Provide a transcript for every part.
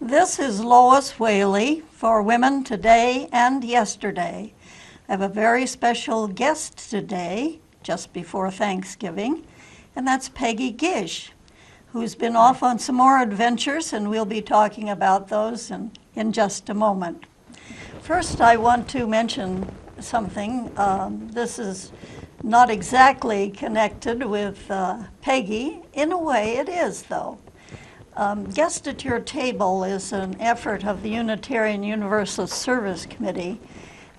This is Lois Whaley for Women Today and Yesterday. I have a very special guest today, just before Thanksgiving, and that's Peggy Gish, who's been off on some more adventures, and we'll be talking about those in just a moment. First, I want to mention something. This is not exactly connected with Peggy. In a way, it is, though. Guest at Your Table is an effort of the Unitarian Universalist Service Committee,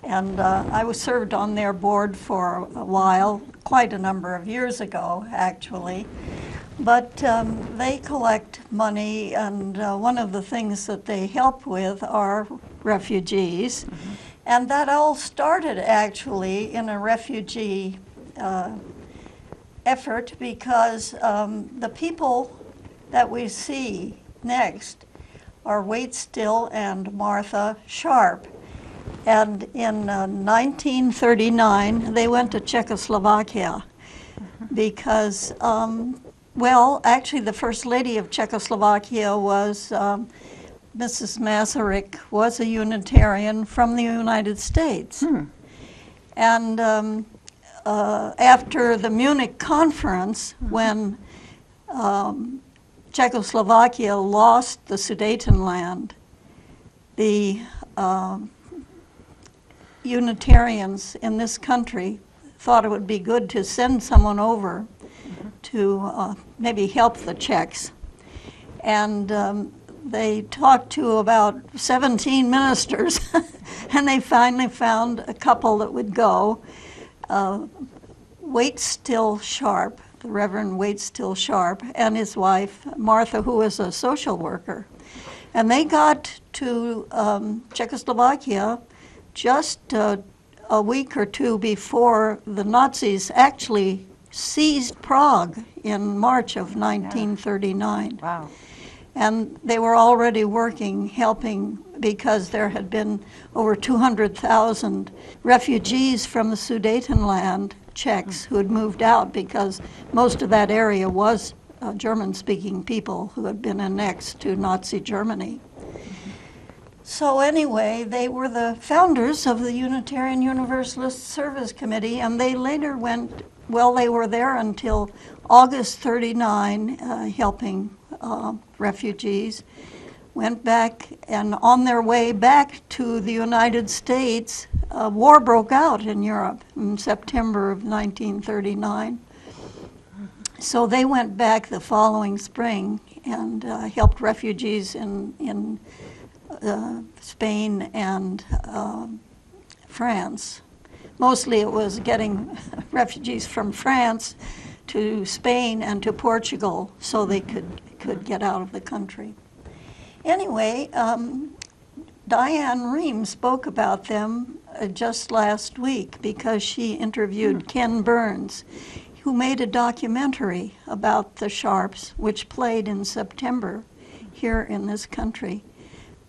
and I was served on their board for a while, quite a number of years ago, actually. But they collect money, and one of the things that they help with are refugees. Mm-hmm. And that all started, actually, in a refugee effort because the people that we see next are Wait Still and Martha Sharp. And in 1939, they went to Czechoslovakia because, well, actually the First Lady of Czechoslovakia was Mrs. Masaryk, was a Unitarian from the United States. And after the Munich conference, when Czechoslovakia lost the Sudetenland, the Unitarians in this country thought it would be good to send someone over to maybe help the Czechs. And they talked to about 17 ministers, and they finally found a couple that would go. Wait Still Sharp, the Reverend Wait Still Sharp, and his wife, Martha, who was a social worker. And they got to Czechoslovakia just a week or two before the Nazis actually seized Prague in March of 1939. Wow. And they were already working, helping, because there had been over 200,000 refugees from the Sudetenland, Czechs, who had moved out because most of that area was German-speaking people who had been annexed to Nazi Germany. So anyway, they were the founders of the Unitarian Universalist Service Committee, and they later went, well, they were there until August 39, helping refugees, went back, and on their way back to the United States, war broke out in Europe in September of 1939. So they went back the following spring and helped refugees in Spain and France. Mostly it was getting refugees from France to Spain and to Portugal so they could get out of the country. Anyway, Diane Rehm spoke about them just last week because she interviewed Ken Burns, who made a documentary about the Sharps, which played in September here in this country.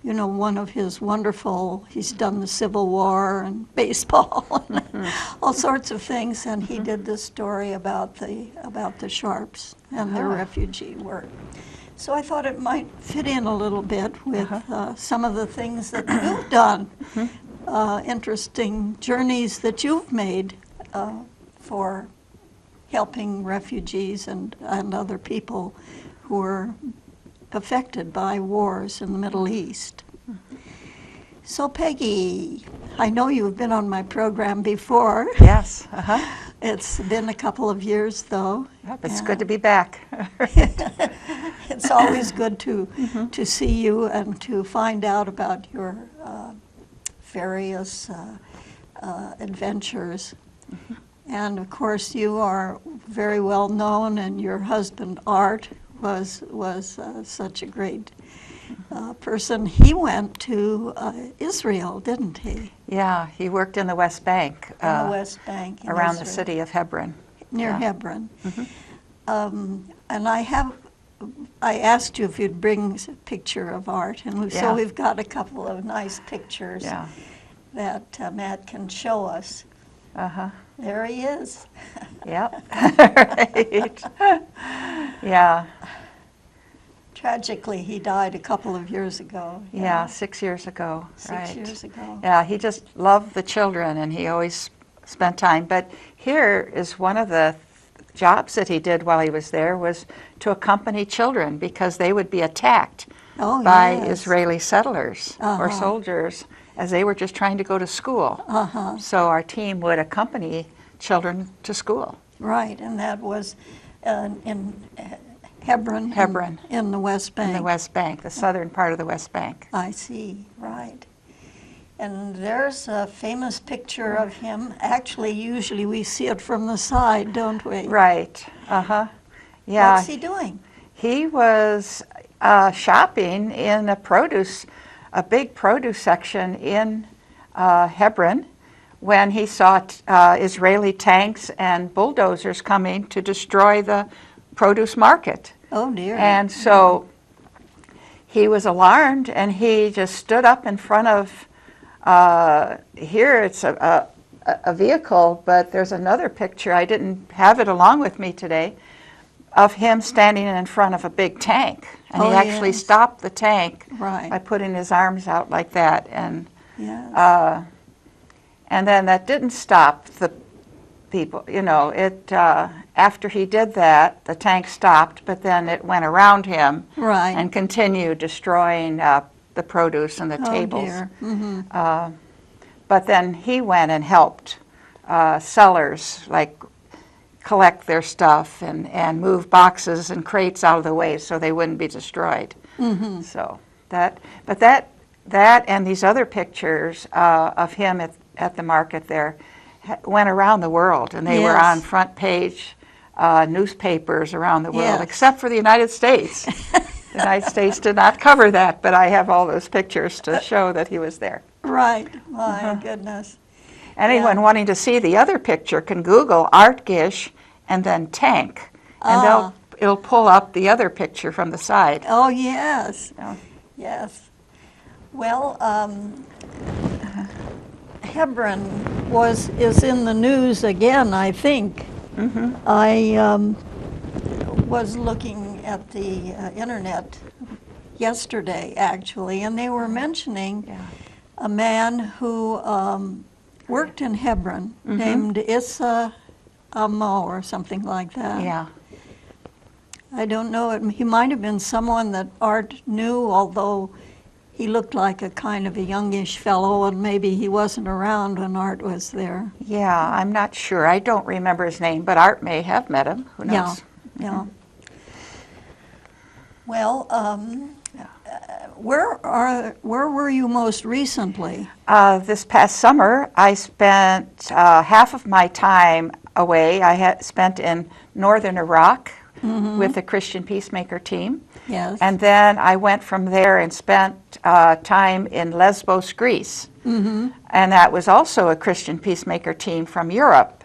You know, one of his wonderful, he's done the Civil War and baseball and all sorts of things, and he did this story about the Sharps and their refugee work. So I thought it might fit in a little bit with some of the things that you've done, interesting journeys that you've made for helping refugees and other people who are affected by wars in the Middle East. So Peggy, I know you've been on my program before. Yes. It's been a couple of years, though. Yep, it's good to be back. It's always good to see you and to find out about your various adventures. And of course, you are very well known, and your husband Art was such a great person. He went to Israel, didn't he? Yeah, he worked in the West Bank. In the West Bank. In around Israel. the city of Hebron. Near Hebron. And I asked you if you'd bring a picture of Art, and so we've got a couple of nice pictures that Matt can show us. There he is. Yep. Right. Yeah. Tragically, he died a couple of years ago. Yeah, 6 years ago. 6 years ago. Yeah, he just loved the children, and he always spent time. But here is one of the jobs that he did while he was there was to accompany children because they would be attacked by Israeli settlers or soldiers as they were just trying to go to school. So our team would accompany children to school. Right, and that was in Hebron. Hebron. In the West Bank. In the West Bank, the southern part of the West Bank. I see, right. And there's a famous picture of him. Actually, usually we see it from the side, don't we? Right, yeah. What's he doing? He was shopping in a big produce section in Hebron when he saw Israeli tanks and bulldozers coming to destroy the produce market. Oh dear. And so he was alarmed, and he just stood up in front of, here it's a vehicle, but there's another picture, I didn't have it along with me today, of him standing in front of a big tank. And he actually stopped the tank by putting his arms out like that. And and then that didn't stop the people, you know, after he did that, the tank stopped, but then it went around him and continued destroying the produce and the tables. Dear. But then he went and helped sellers, like, collect their stuff and move boxes and crates out of the way so they wouldn't be destroyed. So that and these other pictures of him at the market there went around the world, and they were on front page newspapers around the world, except for the United States. The United States did not cover that, but I have all those pictures to show that he was there. Right, my goodness. Anyone wanting to see the other picture can Google Art Gish and then tank, and it'll pull up the other picture from the side. Oh, yes. Yes. Well, Hebron is in the news again, I think. I was looking at the internet yesterday, actually, and they were mentioning a man who worked in Hebron named Issa Amo or something like that. Yeah. I don't know, he might have been someone that Art knew, although he looked like a kind of a youngish fellow, and maybe he wasn't around when Art was there. Yeah, I'm not sure. I don't remember his name, but Art may have met him. Who knows? Yeah. Well, where were you most recently? This past summer, I spent half of my time away. I had spent in northern Iraq with the Christian Peacemaker Team. Yes. And then I went from there and spent time in Lesbos, Greece. And that was also a Christian Peacemaker Team from Europe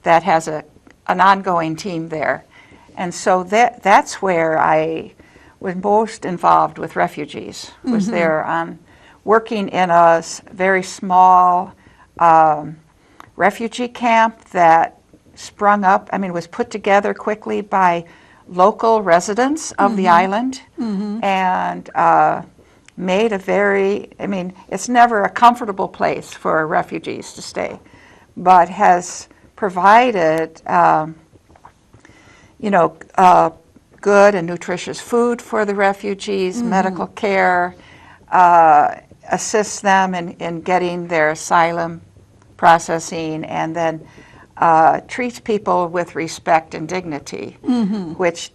that has an ongoing team there. And so that's where I was most involved with refugees, was there on working in a very small refugee camp that sprung up, was put together quickly by local residents of the island and made a very, it's never a comfortable place for refugees to stay, but has provided, good and nutritious food for the refugees, medical care, assists them in getting their asylum processing, and then treats people with respect and dignity, which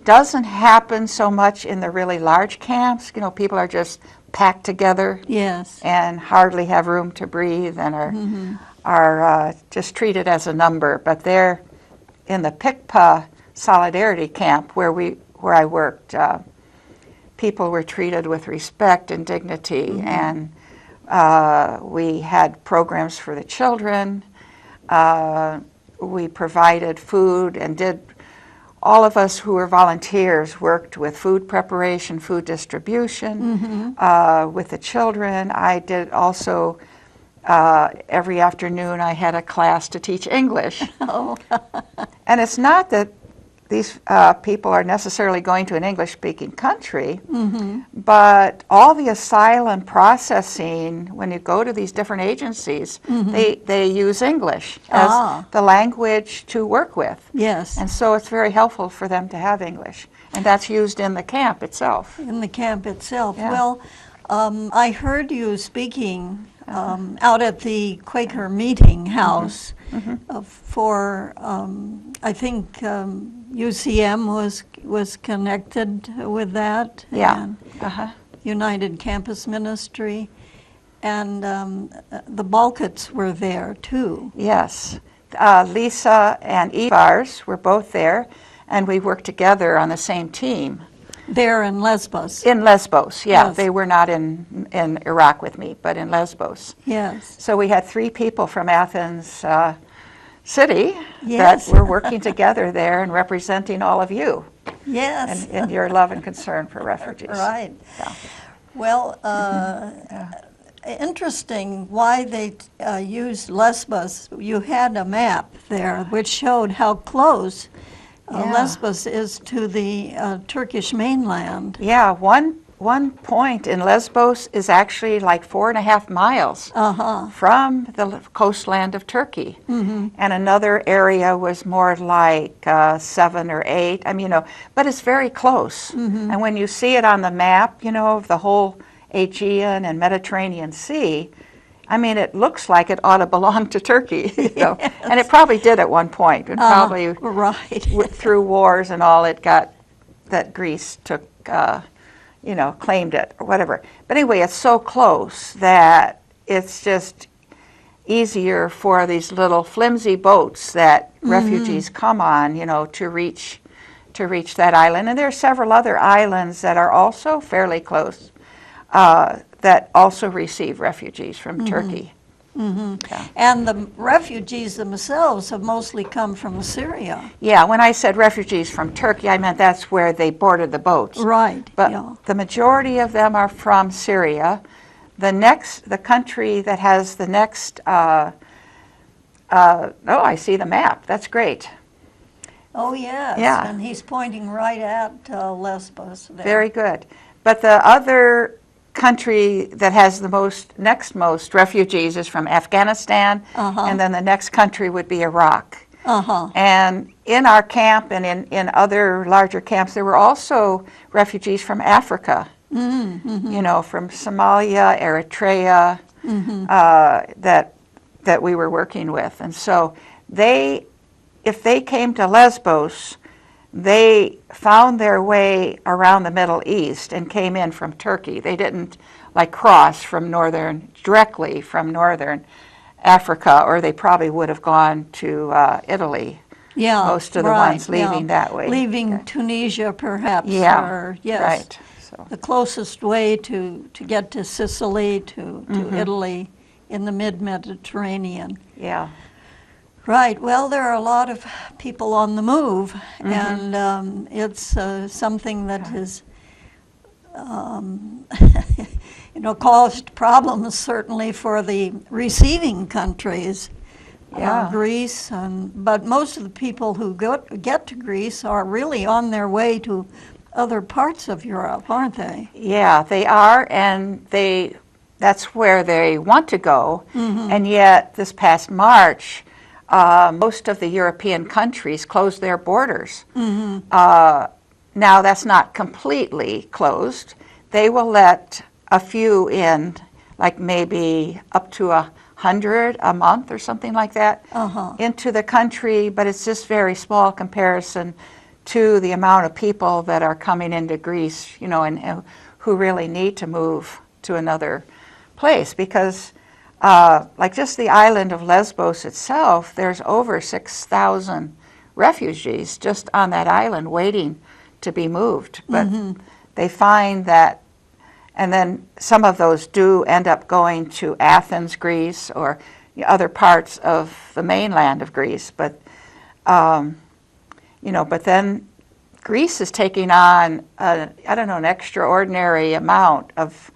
doesn't happen so much in the really large camps. People are just packed together and hardly have room to breathe and are just treated as a number. But they're in the Pikpa Solidarity Camp where I worked. People were treated with respect and dignity, and we had programs for the children. We provided food and all of us who were volunteers worked with food preparation, food distribution with the children. I did also, every afternoon I had a class to teach English. And it's not that these people are necessarily going to an English-speaking country, but all the asylum processing, when you go to these different agencies, they use English as the language to work with. Yes. And so it's very helpful for them to have English. And that's used in the camp itself. In the camp itself. Yeah. Well, I heard you speaking out at the Quaker Meeting House for, I think UCM was connected with that. Yeah. And United Campus Ministry. And the Balkets were there too. Yes. Lisa and Ivars were both there, and we worked together on the same team. There in Lesbos. In Lesbos, yeah. Yes. They were not in Iraq with me, but in Lesbos. Yes. So we had 3 people from Athens City Yes. that were working together there and representing all of you Yes. and your love and concern for refugees. Right. Yeah. Well, interesting why they used Lesbos. You had a map there which showed how close Lesbos is to the Turkish mainland. Yeah, one point in Lesbos is actually like 4.5 miles from the coastland of Turkey. And another area was more like 7 or 8. I mean, you know, but it's very close. And when you see it on the map, you know, of the whole Aegean and Mediterranean Sea, I mean, it looks like it ought to belong to Turkey, you know. Yes. And it probably did at one point. It probably, right. through wars and all, it got that Greece took, you know, claimed it or whatever. But anyway, it's so close that it's just easier for these little flimsy boats that refugees come on, you know, to reach that island. And there are several other islands that are also fairly close. That also receive refugees from Turkey. Yeah. And the refugees themselves have mostly come from Syria. Yeah, when I said refugees from Turkey, I meant that's where they boarded the boats. Right. But yeah. the majority of them are from Syria. The country that has the next, oh, I see the map. That's great. Oh, yes. Yeah. And he's pointing right at Lesbos there. Very good. But the other country that has the next most refugees is from Afghanistan, and then the next country would be Iraq. And in our camp and in other larger camps, there were also refugees from Africa, you know, from Somalia, Eritrea, that we were working with. And so if they came to Lesbos, they found their way around the Middle East and came in from Turkey. They didn't like cross directly from northern Africa, or they probably would have gone to Italy. Yeah, most of the ones leaving that way. Leaving Tunisia, perhaps. Yeah, or, yes, right. So. The closest way to get to Sicily, to Italy in the mid-Mediterranean. Yeah. Right. Well, there are a lot of people on the move, and it's something that has, you know, caused problems certainly for the receiving countries, Greece. But most of the people who get to Greece are really on their way to other parts of Europe, aren't they? Yeah, they are, and that's where they want to go. And yet, this past March, most of the European countries closed their borders. Now, that's not completely closed. They will let a few in, like maybe up to 100 a month or something like that, into the country, but it's just very small comparison to the amount of people that are coming into Greece, you know, and who really need to move to another place, because like just the island of Lesbos itself, there's over 6,000 refugees just on that island waiting to be moved. But they find that, and then some of those do end up going to Athens, Greece, or other parts of the mainland of Greece. But, you know, but then Greece is taking on, I don't know, an extraordinary amount of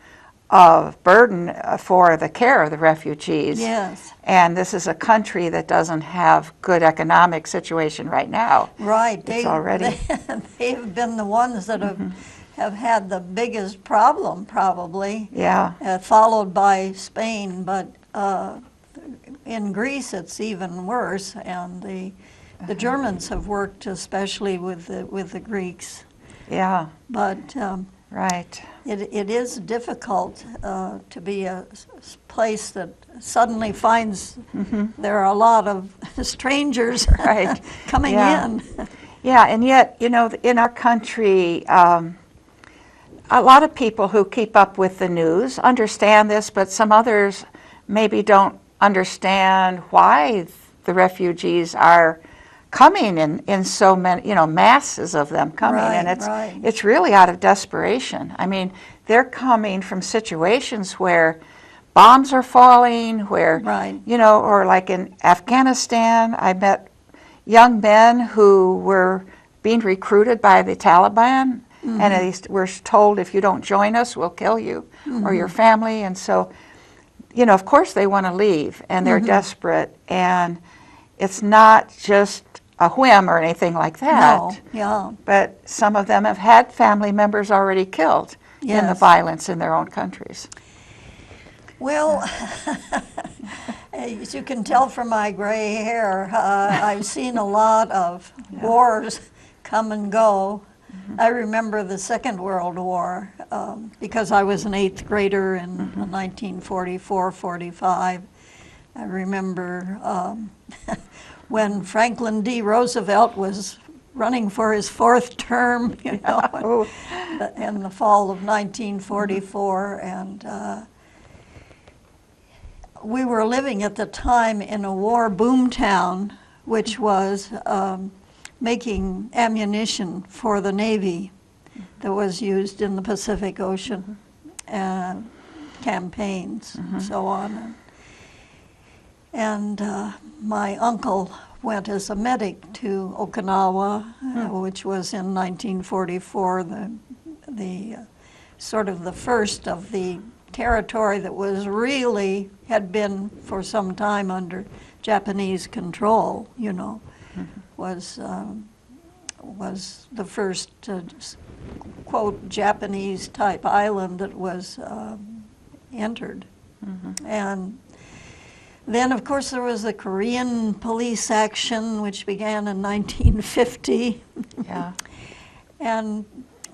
of burden for the care of the refugees. Yes. And this is a country that doesn't have good economic situation right now. Right. They've been the ones that have had the biggest problem, probably. Yeah. Followed by Spain, but in Greece it's even worse, and the Germans have worked especially with the Greeks. Yeah. But right. it is difficult to be a place that suddenly finds there are a lot of strangers Right. coming Yeah. in. Yeah, and yet, you know, in our country, a lot of people who keep up with the news understand this, but some others maybe don't understand why the refugees are coming in so many, you know, masses of them coming, Right, and it's really out of desperation. I mean, they're coming from situations where bombs are falling, where, Right. you know, or like in Afghanistan, I met young men who were being recruited by the Taliban, and they were told, if you don't join us, we'll kill you or your family. And so, you know, of course they want to leave, and they're desperate, and it's not just a whim or anything like that. No, yeah. But some of them have had family members already killed in the Yes. violence in their own countries. Well, as you can tell from my gray hair, I've seen a lot of wars come and go. I remember the Second World War because I was an 8th grader in 1944-45. I remember when Franklin D. Roosevelt was running for his 4th term, you know, in the fall of 1944, and we were living at the time in a war boomtown, which was making ammunition for the Navy that was used in the Pacific Ocean campaigns and so on. And my uncle went as a medic to Okinawa, which was in 1944, the sort of the first of the territory that was really, had been for some time under Japanese control, you know, was the first, quote, Japanese type island that was entered. And then, of course, there was the Korean police action, which began in 1950. Yeah. And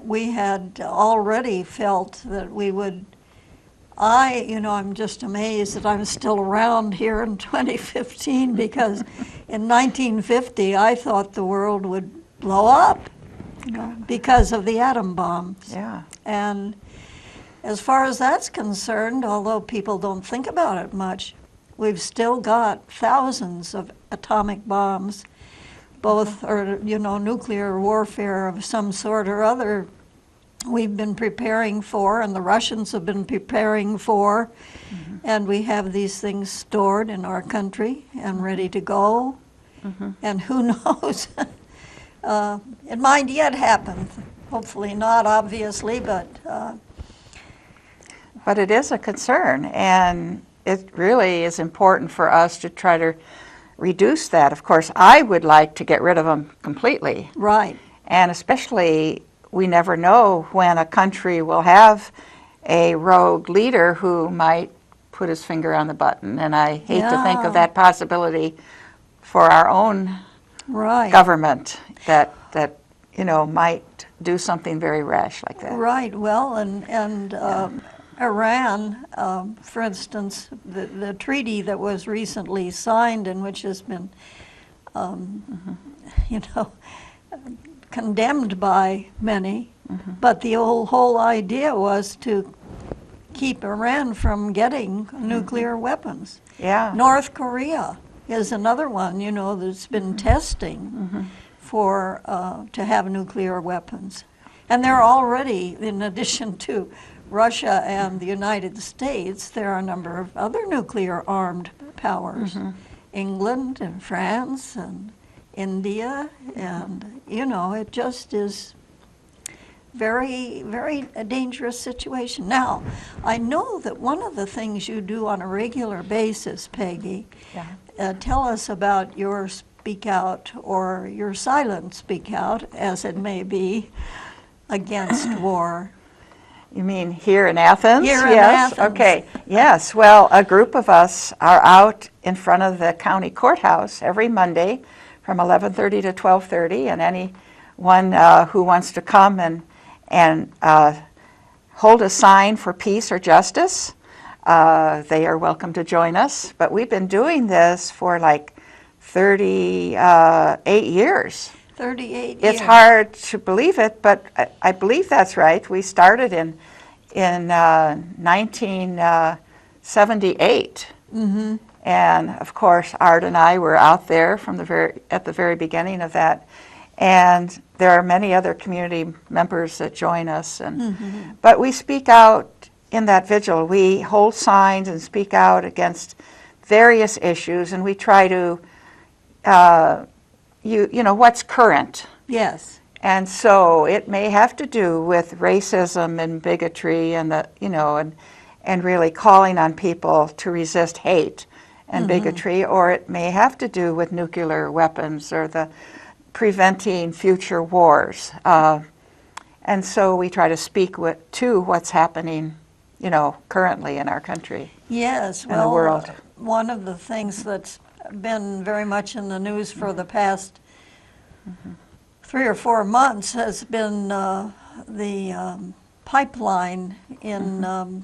we had already felt that we would, I'm just amazed that I'm still around here in 2015, because in 1950, I thought the world would blow up, you know, because of the atom bombs. Yeah. And as far as that's concerned, although people don't think about it much, we've still got thousands of atomic bombs, both, or, nuclear warfare of some sort or other we've been preparing for, and the Russians have been preparing for, and we have these things stored in our country and ready to go, and who knows? It might yet happen. Hopefully not, obviously, but it is a concern, and it really is important for us to try to reduce that. Of course, I would like to get rid of them completely. right. And especially, we never know when a country will have a rogue leader who might put his finger on the button. And I hate to think Yeah. of that possibility for our own Right. government that might do something very rash like that. Right. Well, and Iran, for instance, the treaty that was recently signed and which has been, condemned by many, but the whole idea was to keep Iran from getting nuclear weapons. Yeah. North Korea is another one, that's been testing for to have nuclear weapons. And there are already, in addition to Russia and the United States, there are a number of other nuclear armed powers. England and France and India, and it just is, very, very dangerous situation. Now, I know that one of the things you do on a regular basis, Peggy, tell us about your speak out or your silent speak out, as it may be, against war. You mean here in Athens? Here in Yes. Athens. Okay. Yes. Well, a group of us are out in front of the county courthouse every Monday from 11:30 to 12:30, and anyone who wants to come and hold a sign for peace or justice, they are welcome to join us. But we've been doing this for like 38 years. 38 years. It's hard to believe it, but I believe that's right. We started in 1978, and of course, Art and I were out there from at the very beginning of that. And there are many other community members that join us, but we speak out in that vigil. We hold signs and speak out against various issues, and we try to. You know what's current. Yes. And so it may have to do with racism and bigotry and and really calling on people to resist hate and bigotry, or it may have to do with nuclear weapons or the preventing future wars. And so we try to speak to what's happening, currently in our country. Yes, and the world. One of the things that's been very much in the news for the past 3 or 4 months has been the pipeline in the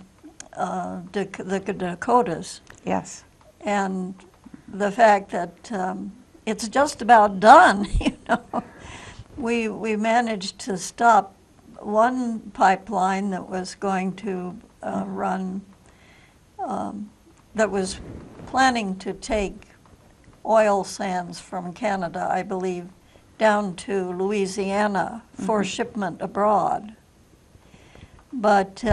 Dakotas. Yes. And the fact that it's just about done, We managed to stop one pipeline that was going to run, that was planning to take oil sands from Canada, I believe, down to Louisiana for shipment abroad. But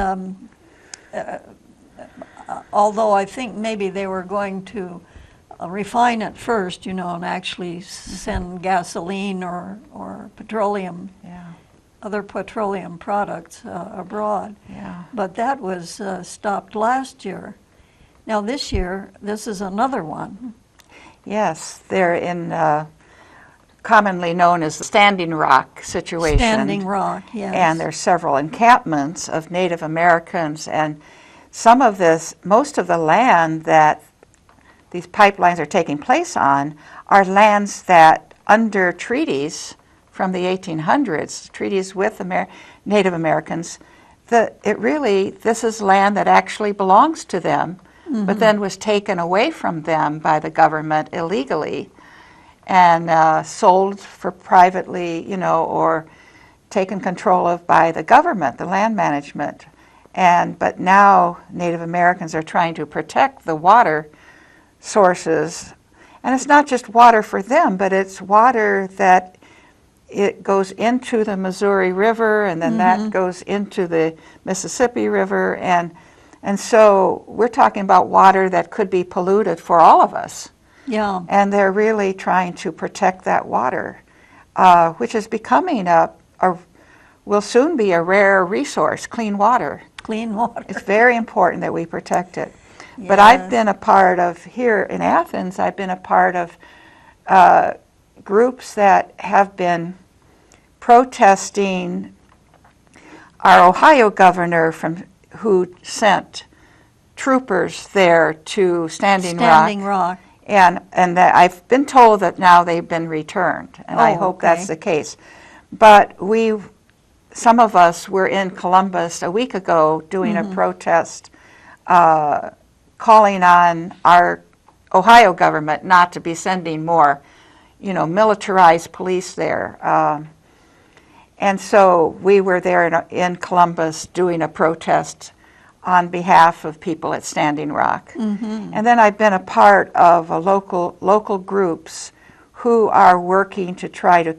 although I think maybe they were going to refine it first, and actually send gasoline or petroleum, other petroleum products abroad. Yeah. But that was stopped last year. Now this year, this is another one. Yes, they're in commonly known as the Standing Rock situation. Standing Rock, yes. And there's several encampments of Native Americans, and most of the land that these pipelines are taking place on are lands that under treaties from the 1800s, treaties with Native Americans, this is land that actually belongs to them, but then was taken away from them by the government illegally and sold for privately, or taken control of by the government, the land management. But now Native Americans are trying to protect the water sources, and it's not just water for them, but it's water that it goes into the Missouri River, and then that goes into the Mississippi River, and so we're talking about water that could be polluted for all of us. Yeah. And they're really trying to protect that water, which is becoming will soon be a rare resource, clean water. Clean water. It's very important that we protect it. Yes. But I've been a part of, here in Athens, I've been a part of groups that have been protesting our Ohio governor who sent troopers there to Standing Rock. And that I've been told that now they've been returned, and I hope that's the case. But some of us were in Columbus a week ago doing a protest calling on our Ohio government not to be sending more, militarized police there. And so we were there in Columbus doing a protest on behalf of people at Standing Rock. And then I've been a part of local groups who are working to try to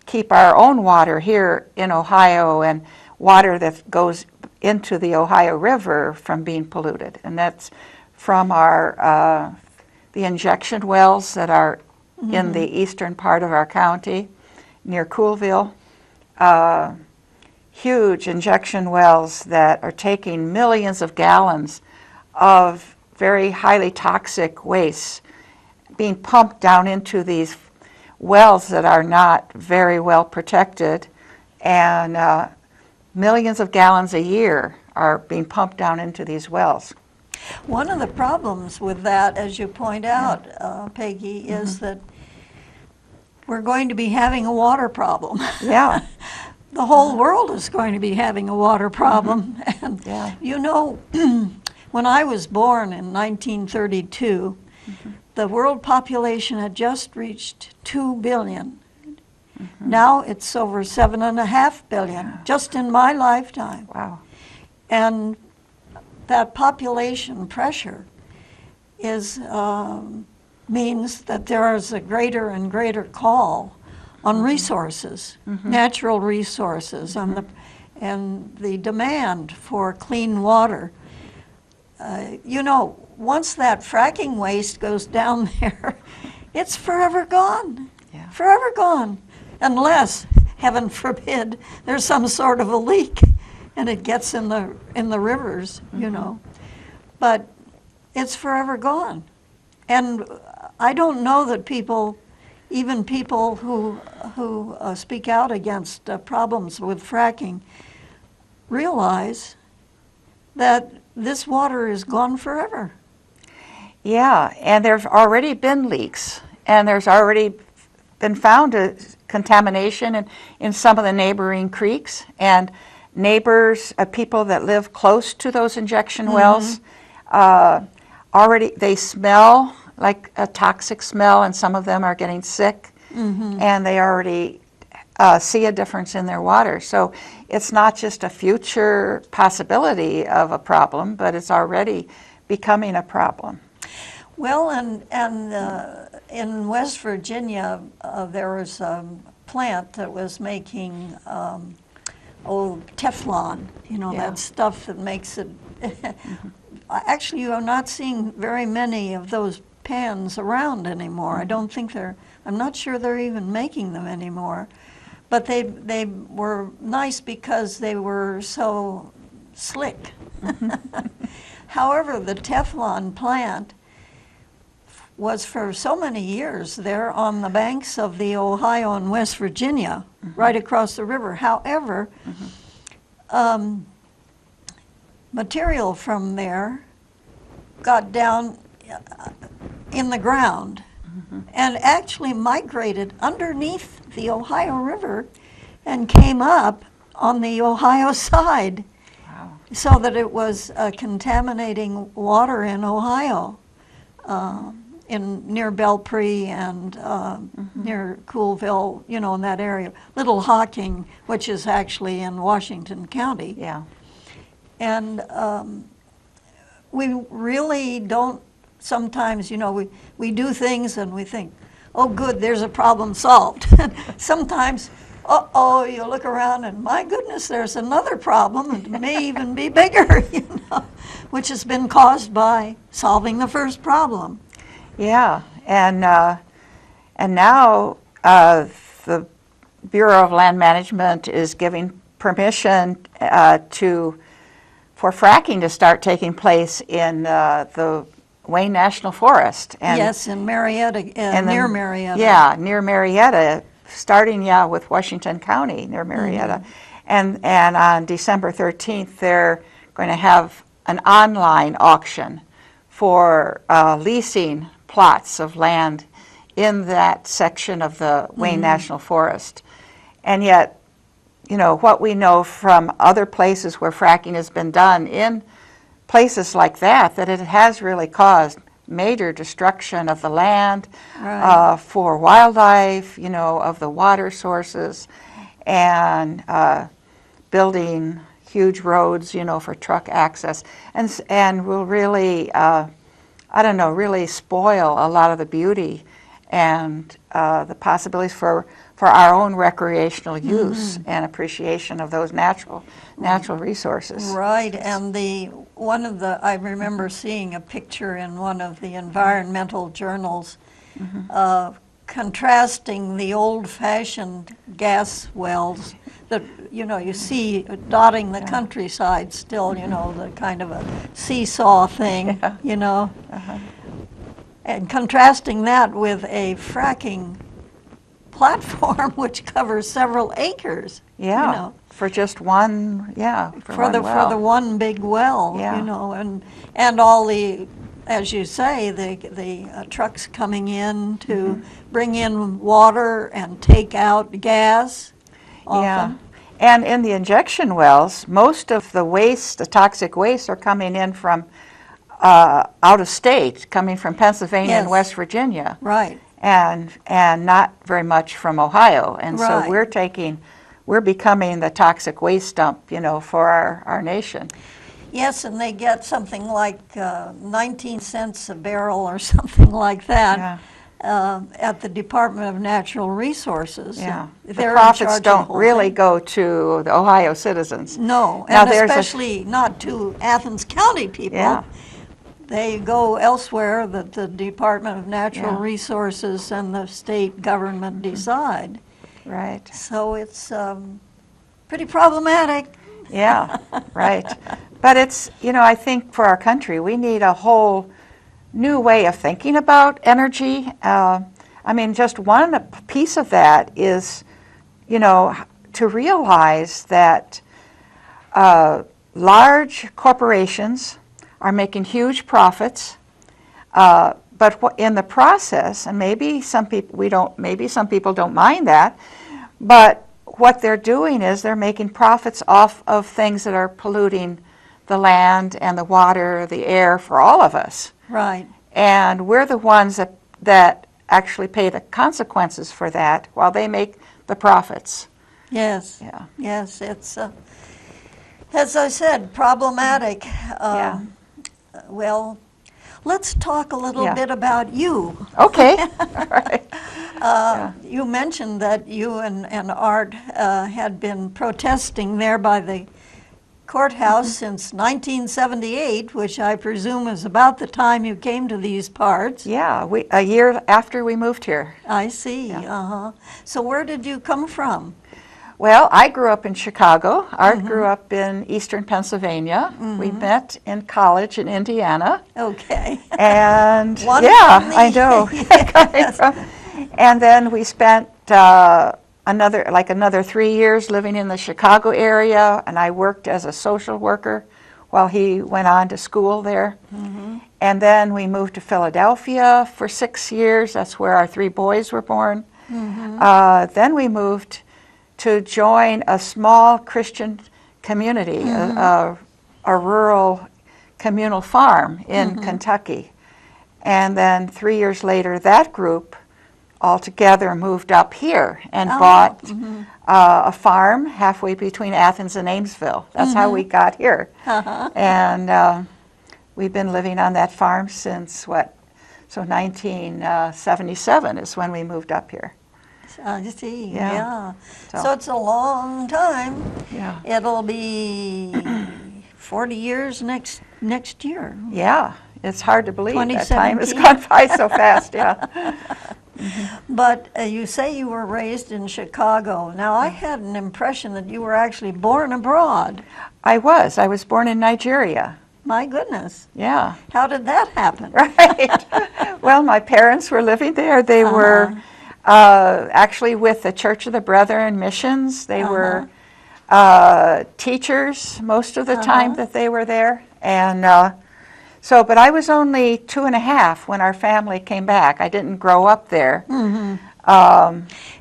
keep our own water here in Ohio and water that goes into the Ohio River from being polluted. And that's from the injection wells that are in the eastern part of our county near Coolville. huge injection wells that are taking millions of gallons of very highly toxic waste being pumped down into these wells that are not very well protected, and millions of gallons a year are being pumped down into these wells. One of the problems with that, as you point out, Peggy, is that we're going to be having a water problem. Yeah. The whole world is going to be having a water problem. And you know, when I was born in 1932, the world population had just reached 2 billion. Now it's over 7.5 billion, just in my lifetime. Wow. And that population pressure is means that there is a greater and greater call on resources, natural resources, and the demand for clean water. You know, once that fracking waste goes down there, it's forever gone. Yeah. Forever gone, unless, heaven forbid, there's some sort of a leak and it gets in the rivers, you know. But it's forever gone. And I don't know that people, even people who speak out against problems with fracking, realize that this water is gone forever. Yeah, and there's already been leaks, and there's already been found contamination in some of the neighboring creeks, and neighbors, people that live close to those injection wells, already, they smell like a toxic smell, and some of them are getting sick, and they already see a difference in their water. So it's not just a future possibility of a problem, but it's already becoming a problem. Well, and in West Virginia, there was a plant that was making Teflon, you know, that stuff that makes it. Actually, you are not seeing very many of those pans around anymore. I don't think I'm not sure they're even making them anymore. But they were nice because they were so slick. However, the Teflon plant was for so many years there on the banks of the Ohio and West Virginia, right across the river. However, material from there got down in the ground and actually migrated underneath the Ohio River and came up on the Ohio side. Wow. So that it was contaminating water in Ohio, near Belpre and near Coolville, you know, in that area. Little Hocking, which is actually in Washington County. Yeah. And we really don't, sometimes, you know, we do things and we think, oh good, there's a problem solved. Sometimes, uh-oh, you look around and my goodness, there's another problem, and it may even be bigger, you know, which has been caused by solving the first problem. Yeah, and now the Bureau of Land Management is giving permission for fracking to start taking place in the Wayne National Forest. And yes, in Marietta, near Marietta. Yeah, near Marietta, starting with Washington County near Marietta, and on December 13th they're going to have an online auction for leasing plots of land in that section of the Wayne National Forest. And yet, you know, what we know from other places where fracking has been done in places like that it has really caused major destruction of the land, for wildlife, you know, of the water sources, and building huge roads, you know, for truck access, and will really, I don't know, really spoil a lot of the beauty and the possibilities for our own recreational use and appreciation of those natural resources. Right, and I remember seeing a picture in one of the environmental journals contrasting the old-fashioned gas wells that, you see dotting the countryside still, the kind of a seesaw thing, and contrasting that with a fracking platform which covers several acres. Yeah, for just one, for the one big well, and all the, as you say, the trucks coming in to bring in water and take out gas often. Yeah, and in the injection wells, most of the waste, the toxic waste, are coming in from out of state, coming from Pennsylvania and West Virginia. Right. And not very much from Ohio. And so we're becoming the toxic waste dump, for our nation. Yes, and they get something like 19 cents a barrel or something like that at the Department of Natural Resources. Yeah, the profits don't really go to the Ohio citizens. No, and especially not to Athens County people. Yeah. They go elsewhere that the Department of Natural Resources and the state government decide. Right. So it's pretty problematic. Yeah, right. But it's, I think for our country, we need a whole new way of thinking about energy. Just one piece of that is, to realize that large corporations are making huge profits, but in the process, and maybe some people don't mind that, but what they're doing is they're making profits off of things that are polluting the land and the water, the air for all of us. Right. And we're the ones that actually pay the consequences for that while they make the profits. Yes. Yeah. Yes, it's, as I said, problematic. Well, let's talk a little bit about you. Okay. All right. You mentioned that you and Art had been protesting there by the courthouse since 1978, which I presume is about the time you came to these parts. Yeah, a year after we moved here. I see. So where did you come from? Well, I grew up in Chicago. Art grew up in eastern Pennsylvania. We met in college in Indiana. Okay. And I know. Yes. And then we spent another 3 years living in the Chicago area, and I worked as a social worker while he went on to school there. And then we moved to Philadelphia for 6 years. That's where our 3 boys were born. Then we moved to join a small Christian community, a rural communal farm in Kentucky. And then 3 years later, that group altogether moved up here and bought a farm halfway between Athens and Amesville. That's how we got here. And we've been living on that farm since so 1977 is when we moved up here. I see, So it's a long time. Yeah. It'll be 40 years next year. Yeah, it's hard to believe that time has 2017. gone by so fast, But you say you were raised in Chicago. Now, I had an impression that you were actually born abroad. I was born in Nigeria. My goodness. Yeah. How did that happen? Right. Well, my parents were living there. They were actually with the Church of the Brethren Missions. They were teachers most of the time that they were there. And but I was only 2.5 when our family came back. I didn't grow up there. And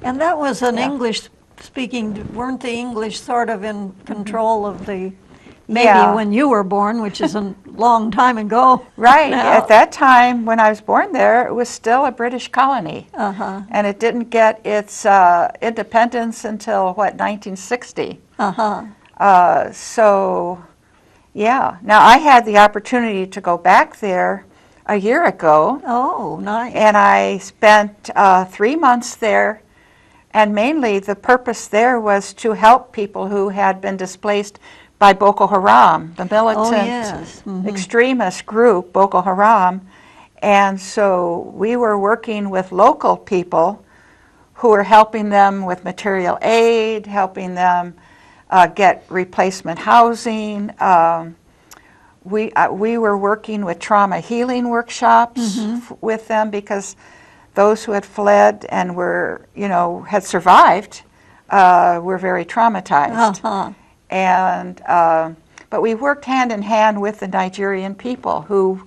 that was an English speaking, weren't the English sort of in control of the, maybe when you were born, which is a long time ago. Right. Now. At that time, when I was born there, it was still a British colony. And it didn't get its independence until, 1960. Now I had the opportunity to go back there a year ago. Oh, nice. And I spent 3 months there, and mainly the purpose there was to help people who had been displaced by Boko Haram, the militant extremist group, Boko Haram. And so we were working with local people who were helping them with material aid, helping them get replacement housing. We were working with trauma healing workshops with them, because those who had fled and were, had survived were very traumatized. And but we worked hand in hand with the Nigerian people, who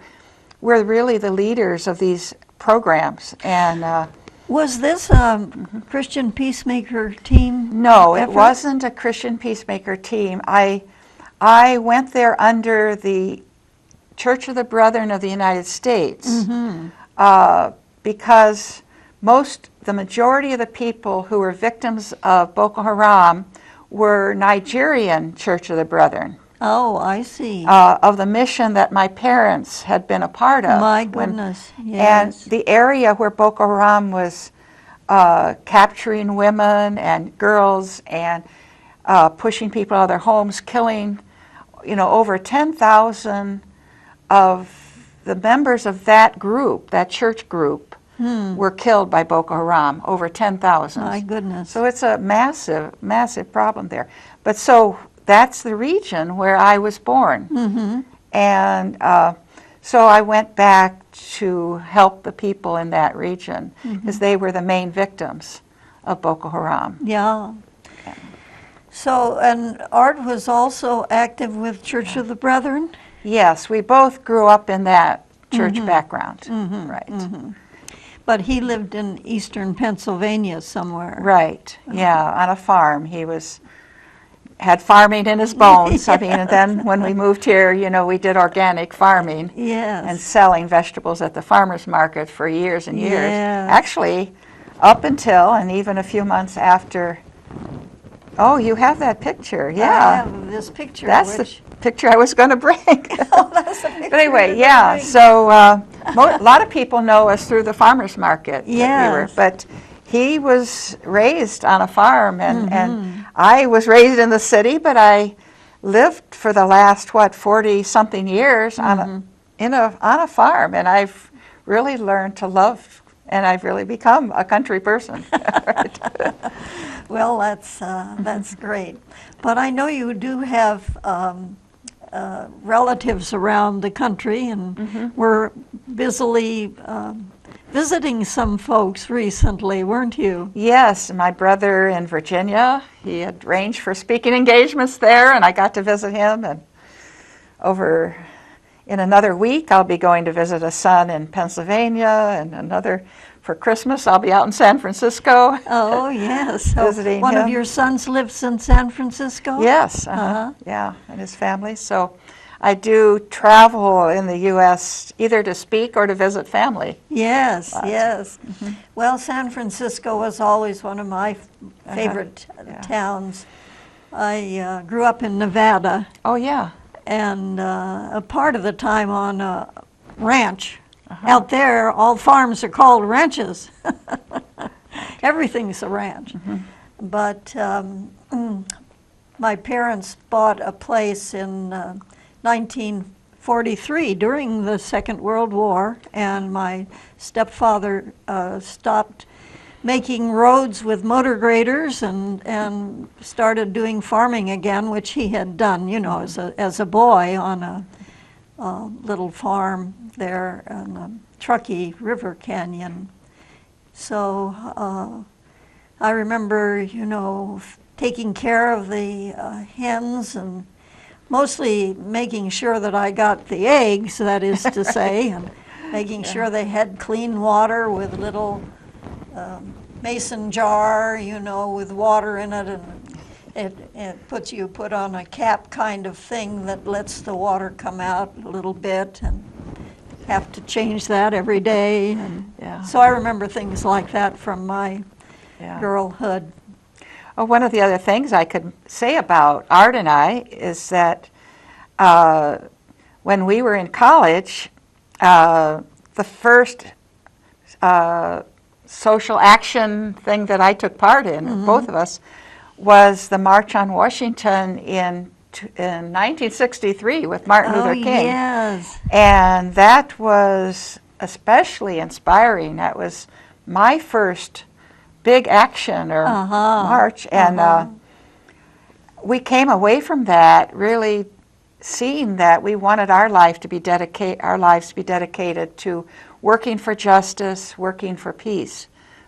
were really the leaders of these programs. And was this a Christian Peacemaker Team? No, effort? It wasn't a Christian Peacemaker Team. I went there under the Church of the Brethren of the United States, because the majority of the people who were victims of Boko Haram were Nigerian Church of the Brethren. Oh, I see. Of the mission that my parents had been a part of. My goodness, yes. And the area where Boko Haram was capturing women and girls and pushing people out of their homes, killing, over 10,000 of the members of that group, that church group, were killed by Boko Haram, over 10,000. My goodness. So it's a massive, massive problem there. But so that's the region where I was born. And so I went back to help the people in that region, because they were the main victims of Boko Haram. Yeah. So, and Art was also active with Church of the Brethren? Yes, we both grew up in that church background. Right. But he lived in eastern Pennsylvania somewhere. Right, yeah, on a farm. He had farming in his bones. I mean, and then when we moved here, we did organic farming. Yes. And selling vegetables at the farmer's market for years and years. Yes. Actually, up until and even a few months after. Oh, you have that picture, yeah. I have this picture. That's the picture I was going to bring. Oh, that's the picture. But anyway, yeah, so a lot of people know us through the farmer's market. Yes. But he was raised on a farm, and I was raised in the city, but I lived for the last, 40-something years on a farm, and I've really learned to love, and I've really become a country person. Well, that's great. But I know you do have relatives around the country, and we're busily visiting some folks recently, weren't you? Yes, my brother in Virginia, he had arranged for speaking engagements there, and I got to visit him. And in another week, I'll be going to visit a son in Pennsylvania, and for Christmas, I'll be out in San Francisco. Oh, yes. So visiting one him. of your sons lives in San Francisco? Yes, yeah, and his family. So I do travel in the U.S. either to speak or to visit family. Yes, yes. Well, San Francisco was always one of my favorite towns. I grew up in Nevada. Oh, yeah. And a part of the time on a ranch. Out there, all farms are called ranches. Everything's a ranch. But my parents bought a place in 1943 during the Second World War, and my stepfather stopped making roads with motor graders and started doing farming again, which he had done, as a boy on a little farm there in the Truckee River Canyon. So I remember, taking care of the hens and mostly making sure that I got the eggs, that is to say, and making sure they had clean water with little mason jar, with water in it, and it you put on a cap kind of thing that lets the water come out a little bit, and have to change that every day. And so I remember things like that from my girlhood. Well, one of the other things I could say about Art and I is that when we were in college, the first social action thing that I took part in, both of us, was the March on Washington in 1963 with Martin Luther King. Yes. And that was especially inspiring. That was my first big action or march, and we came away from that really seeing that we wanted our lives to be dedicated to working for justice, working for peace,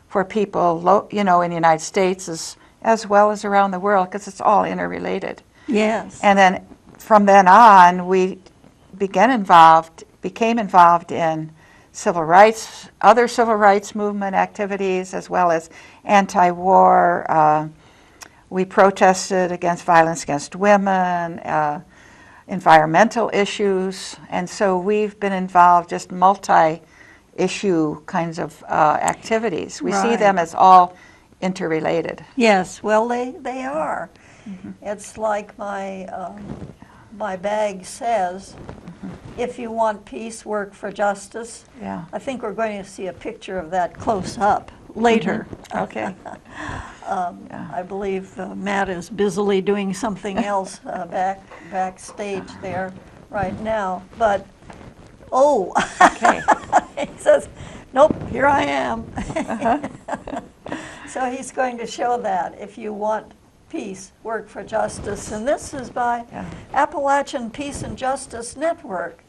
for people, in the United States as well as around the world, because it's all interrelated. Yes. And then from then on, we became involved in other civil rights movement activities, as well as anti-war. We protested against violence against women, environmental issues, and so we've been involved just multi-issue kinds of activities. We see them as all interrelated. Yes, well, they are. It's like my bag says, if you want peace, work for justice. Yeah. I think we're going to see a picture of that close up later. Okay. I believe Matt is busily doing something else backstage there right now. But, okay. He says, nope, here I am. So he's going to show that if you want peace, work for justice. And this is by Appalachian Peace and Justice Network.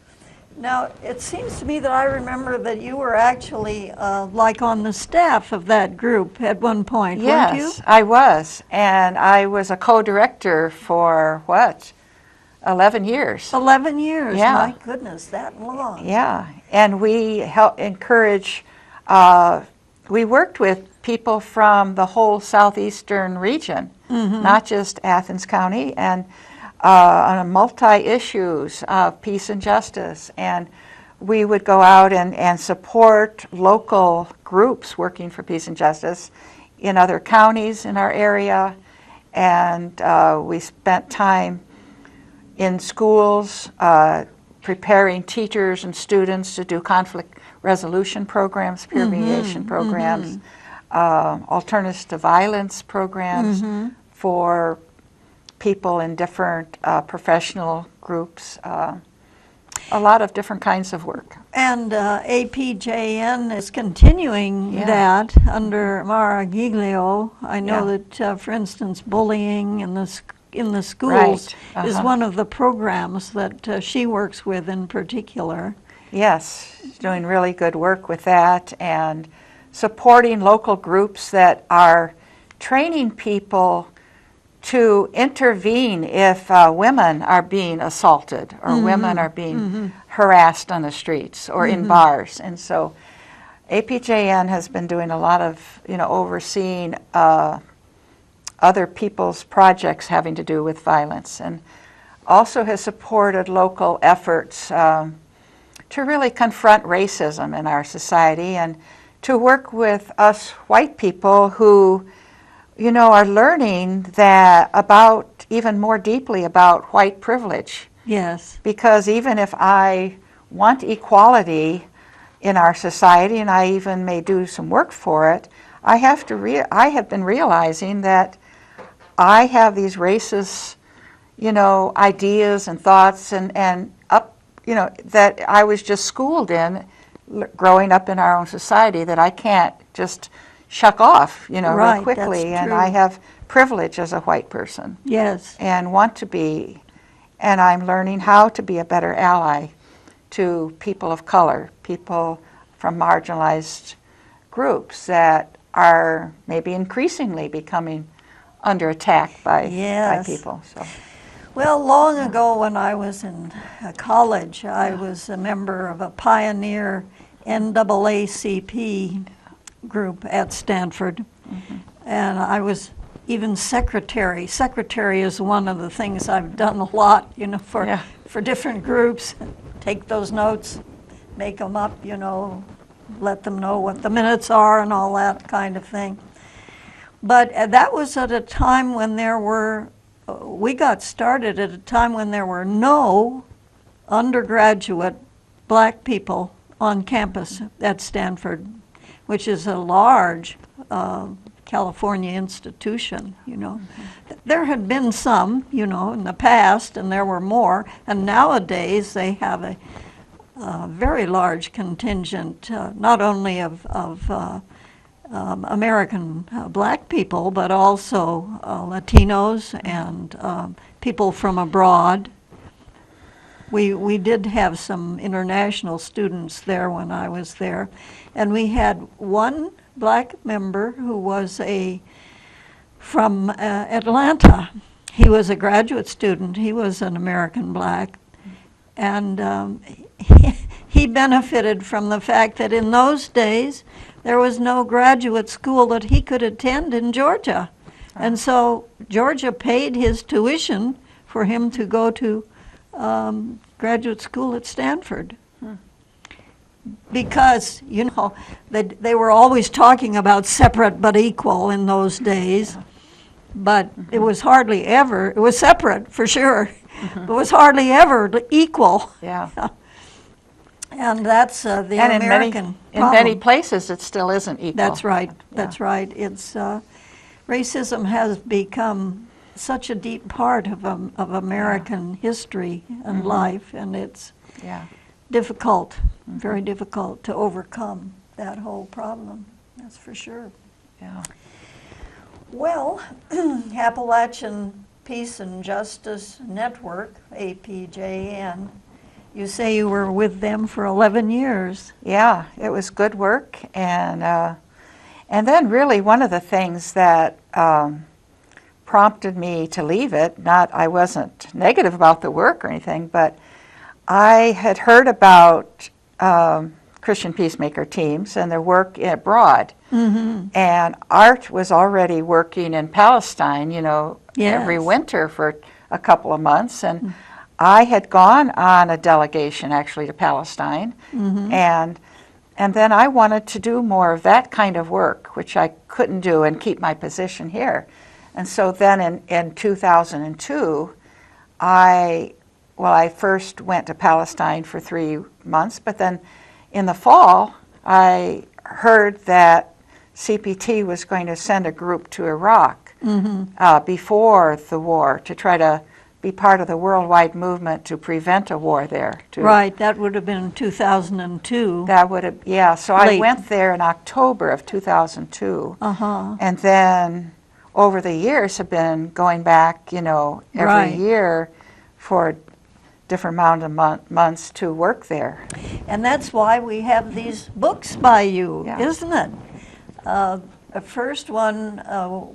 Now, it seems to me that I remember that you were actually like on the staff of that group at one point, weren't you? Yes, I was. And I was a co-director for, 11 years. 11 years, Yeah. my goodness, that long. Yeah, and we we worked with people from the whole southeastern region, not just Athens County, and on multi-issues of peace and justice. And we would go out and support local groups working for peace and justice in other counties in our area. And we spent time in schools preparing teachers and students to do conflict resolution programs, peer mediation programs, alternatives to violence programs for people in different professional groups, a lot of different kinds of work. And APJN is continuing that under Mara Giglio. I know that, for instance, bullying in the schools is one of the programs that she works with in particular. Yes, she's doing really good work with that and supporting local groups that are training people to intervene if women are being assaulted or women are being harassed on the streets or in bars. And so APJN has been doing a lot of, overseeing other people's projects having to do with violence, and also has supported local efforts to really confront racism in our society and to work with us white people who are learning even more deeply about white privilege. Yes. Because even if I want equality in our society, and I even may do some work for it, I have been realizing that I have these racist, ideas and thoughts and that I was just schooled in growing up in our own society that I can't just shuck off, real quickly. And I have privilege as a white person. Yes. And want to be, and I'm learning how to be a better ally to people of color, people from marginalized groups that are maybe increasingly becoming under attack by people. So. Well, long ago when I was in college, I was a member of a pioneer NAACP group at Stanford, and I was even secretary. Secretary is one of the things I've done a lot, for different groups. Take those notes, make them up, let them know what the minutes are and all that kind of thing. But that was at a time when we got started at a time when there were no undergraduate black people on campus at Stanford, which is a large California institution, There had been some, in the past, and there were more, and nowadays they have very large contingent, not only of American black people, but also Latinos and people from abroad. We did have some international students there when I was there, and we had one black member who was from Atlanta. He was a graduate student. He was an American black, and he benefited from the fact that in those days there was no graduate school that he could attend in Georgia. And so Georgia paid his tuition for him to go to graduate school at Stanford. Because, you know, they were always talking about separate but equal in those days. But it was hardly ever, it was separate for sure, but it was hardly ever equal. Yeah. And that's the And American in many places it still isn't equal. That's right. Yeah. That's right. It's racism has become such a deep part of American history and life, and it's difficult, very difficult to overcome that whole problem. That's for sure. Yeah. Well, Appalachian Peace and Justice Network, APJN. You say you were with them for 11 years. Yeah, it was good work, and then really one of the things that prompted me to leave it, I wasn't negative about the work or anything, but I had heard about Christian Peacemaker Teams and their work abroad. Mm-hmm. And Art was already working in Palestine, you know, every winter for a couple of months, and I had gone on a delegation actually to Palestine, and then I wanted to do more of that kind of work, which I couldn't do and keep my position here. And so then in 2002, I first went to Palestine for 3 months, but then in the fall, I heard that CPT was going to send a group to Iraq before the war to try to be part of the worldwide movement to prevent a war there. Right, that would have been 2002. That would have, yeah. So I went there in October of 2002, and then over the years have been going back, you know, every year for different amount of months to work there. And that's why we have these books by you, isn't it? The first one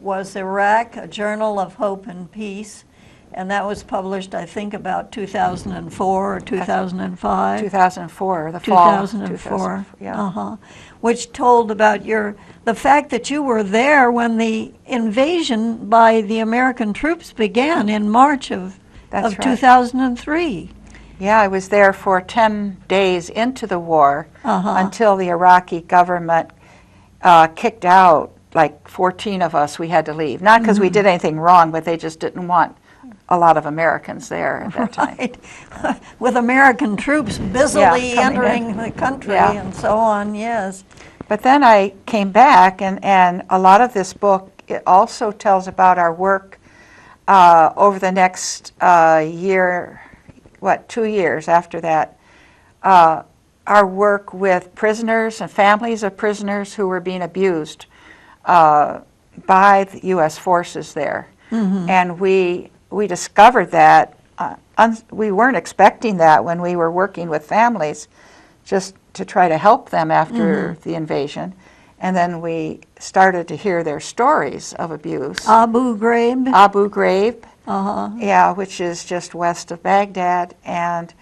was Iraq, A Journal of Hope and Peace, and that was published, I think, about 2004 or 2005. 2004, the fall. 2004, which told about the fact that you were there when the invasion by the American troops began in March of 2003. Yeah, I was there for 10 days into the war until the Iraqi government kicked out like 14 of us. We had to leave. Not because we did anything wrong, but they just didn't want a lot of Americans there at that time. With American troops busily entering the country and so on, yes. But then I came back, and a lot of this book, it also tells about our work over the next year, 2 years after that, our work with prisoners and families of prisoners who were being abused by the U.S. forces there. And we discovered that, we weren't expecting that when we were working with families, just to try to help them after the invasion. And then we started to hear their stories of abuse. Abu Ghraib. Abu Ghraib, yeah, which is just west of Baghdad. And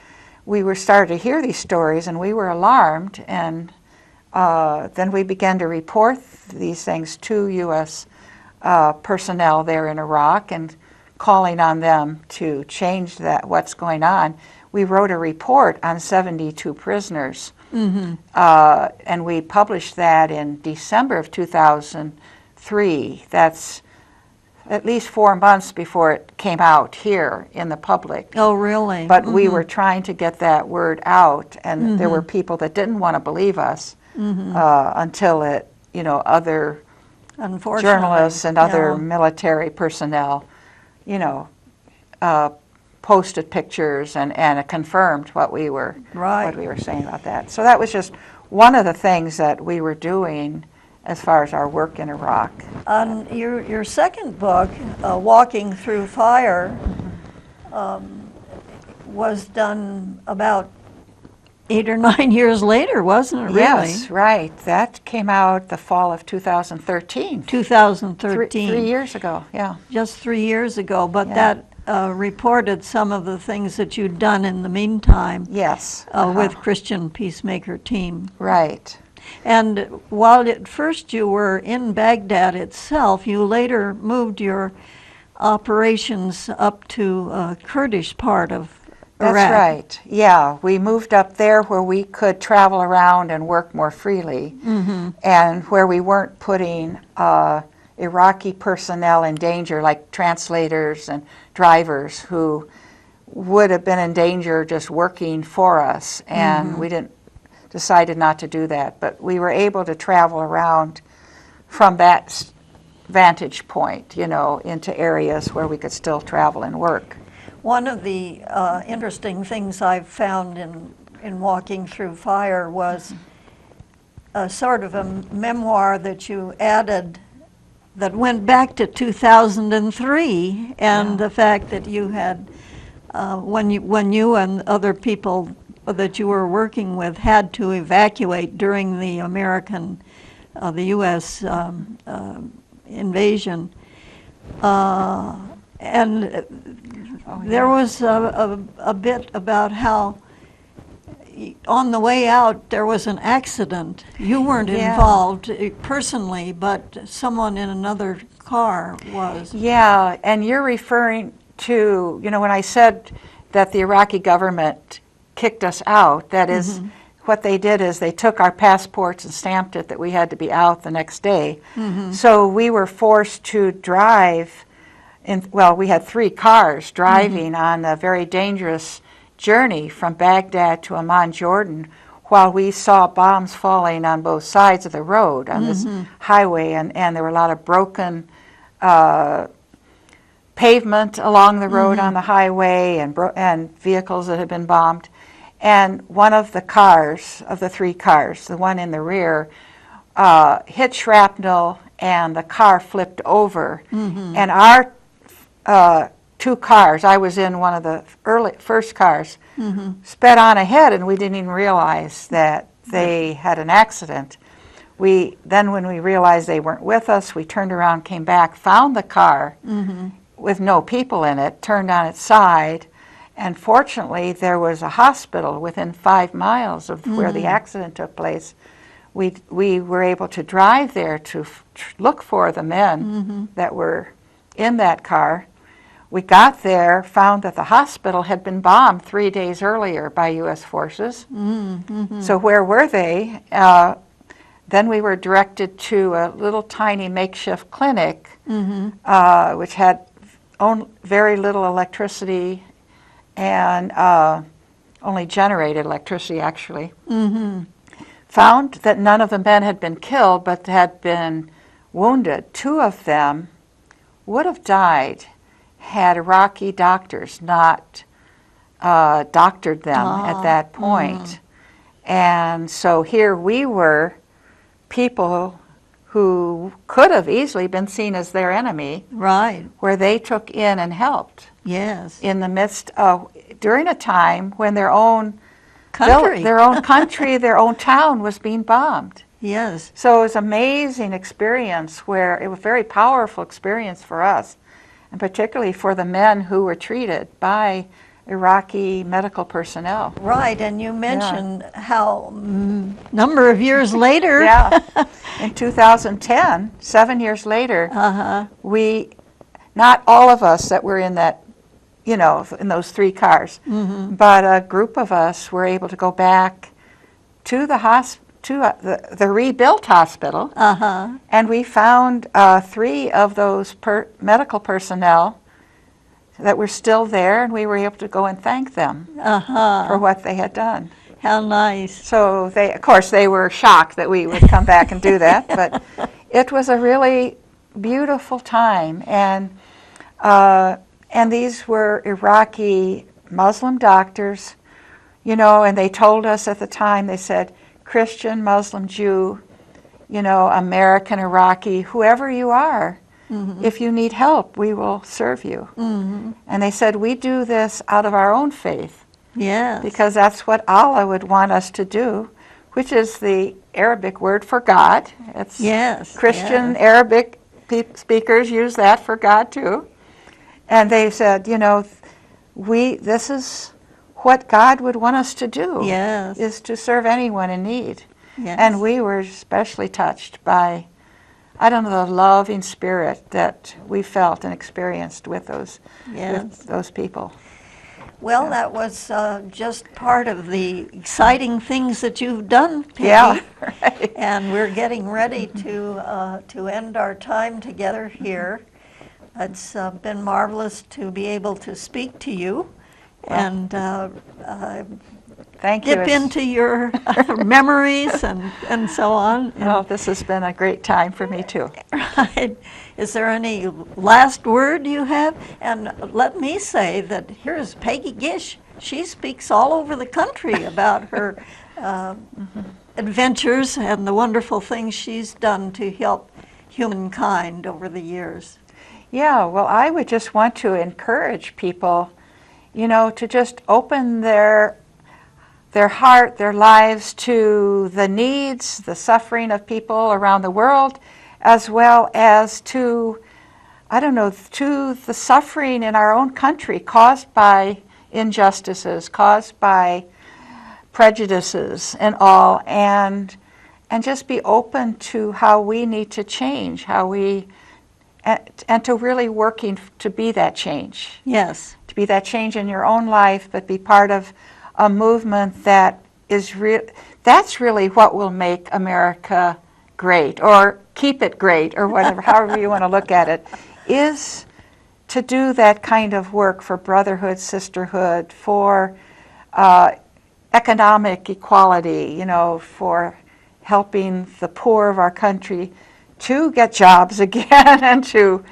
we started to hear these stories, and we were alarmed. And then we began to report these things to U.S. Personnel there in Iraq and calling on them to change what's going on. We wrote a report on 72 prisoners. And we published that in December of 2003. That's at least 4 months before it came out here in the public. Oh, really? But we were trying to get that word out, and there were people that didn't want to believe us until other journalists and other military personnel, posted pictures and it confirmed what we were saying about that. So that was just one of the things that we were doing as far as our work in Iraq. On your second book, Walking Through Fire, was done about 8 or 9 years later, wasn't it, really? Yes, right. That came out the fall of 2013. 2013. 3 years ago, yeah. Just 3 years ago, but that reported some of the things that you'd done in the meantime. Yes. With Christian Peacemaker Team. Right. And while at first you were in Baghdad itself, you later moved your operations up to Kurdish part of Iraq. That's right. Yeah, we moved up there where we could travel around and work more freely, and where we weren't putting Iraqi personnel in danger, like translators and drivers who would have been in danger just working for us, and we decided not to do that. But we were able to travel around from that vantage point, you know, into areas where we could still travel and work. One of the interesting things I've found in Walking Through Fire was a sort of a memoir that you added that went back to 2003, and the fact that you had, when you and other people that you were working with had to evacuate during the the U.S. Invasion, and there was a bit about how on the way out there was an accident. You weren't involved personally, but someone in another car was. Yeah, and you're referring to, you know, when I said that the Iraqi government kicked us out, that is, what they did is they took our passports and stamped it that we had to be out the next day. So we were forced to drive, well, we had 3 cars driving on a very dangerous journey from Baghdad to Amman, Jordan, while we saw bombs falling on both sides of the road on this highway, and there were a lot of broken pavement along the road on the highway, and vehicles that had been bombed. And one of the cars, of the 3 cars, the one in the rear, hit shrapnel, and the car flipped over. And our 2 cars, I was in one of the first cars, sped on ahead, and we didn't even realize that they had an accident. Then when we realized they weren't with us, we turned around, came back, found the car with no people in it, turned on its side, and fortunately there was a hospital within 5 miles of where the accident took place. We were able to drive there to look for the men that were in that car. We got there, found that the hospital had been bombed 3 days earlier by U.S. forces. So where were they? Then we were directed to a little tiny makeshift clinic, which had very little electricity and only generated electricity, actually. Found that none of the men had been killed, but had been wounded. 2 of them would have died had Iraqi doctors not doctored them at that point. And so here we were, people who could have easily been seen as their enemy, where they took in and helped. In the midst of, during a time when their own country, their own town was being bombed. So it was an amazing experience, where it was a very powerful experience for us, and particularly for the men who were treated by Iraqi medical personnel. And you mentioned how number of years later, in 2010, 7 years later, not all of us that were in that, you know, in those 3 cars, but a group of us were able to go back to the rebuilt hospital, and we found 3 of those medical personnel that were still there, and we were able to go and thank them for what they had done. How nice. So of course, they were shocked that we would come back and do that, but it was a really beautiful time, and And these were Iraqi Muslim doctors, you know, and they told us at the time, they said, Christian, Muslim, Jew, you know, American, Iraqi, whoever you are, if you need help, we will serve you. And they said, we do this out of our own faith. Yes. Because that's what Allah would want us to do, which is the Arabic word for God. It's Yes. Christian yes. Arabic speakers use that for God too. And they said, you know, this is what God would want us to do, Yes. is to serve anyone in need. Yes. And we were especially touched by, I don't know, the loving spirit that we felt and experienced with those, Yes. with those people. Well, that was just part of the exciting things that you've done, Peggy. Yeah, right. And we're getting ready to end our time together here. It's been marvelous to be able to speak to you and Thank you. dip into your memories and so on. Well, this has been a great time for me too. Right. Is there any last word you have? And let me say that here's Peggy Gish. She speaks all over the country about her adventures and the wonderful things she's done to help humankind over the years. Yeah, well, I would just want to encourage people, you know, to just open their heart, their lives to the needs, the suffering of people around the world, as well as to, I don't know, to the suffering in our own country caused by injustices, caused by prejudices and all, and just be open to how we need to change, how we, and to really working to be that change. Yes. To be that change in your own life, but be part of a movement that is that's really what will make America great, or keep it great, or whatever, however you want to look at it, is to do that kind of work for brotherhood, sisterhood, for economic equality, you know, for helping the poor of our country to get jobs again and to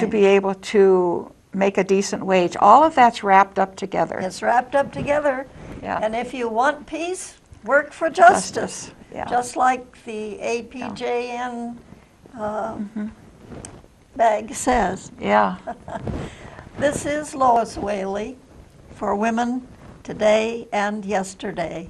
be able to make a decent wage. All of that's wrapped up together. It's wrapped up together. Yeah. And if you want peace, work for justice. Yeah. Just like the APJN bag says. Yeah. This is Lois Whaley for Women Today and Yesterday.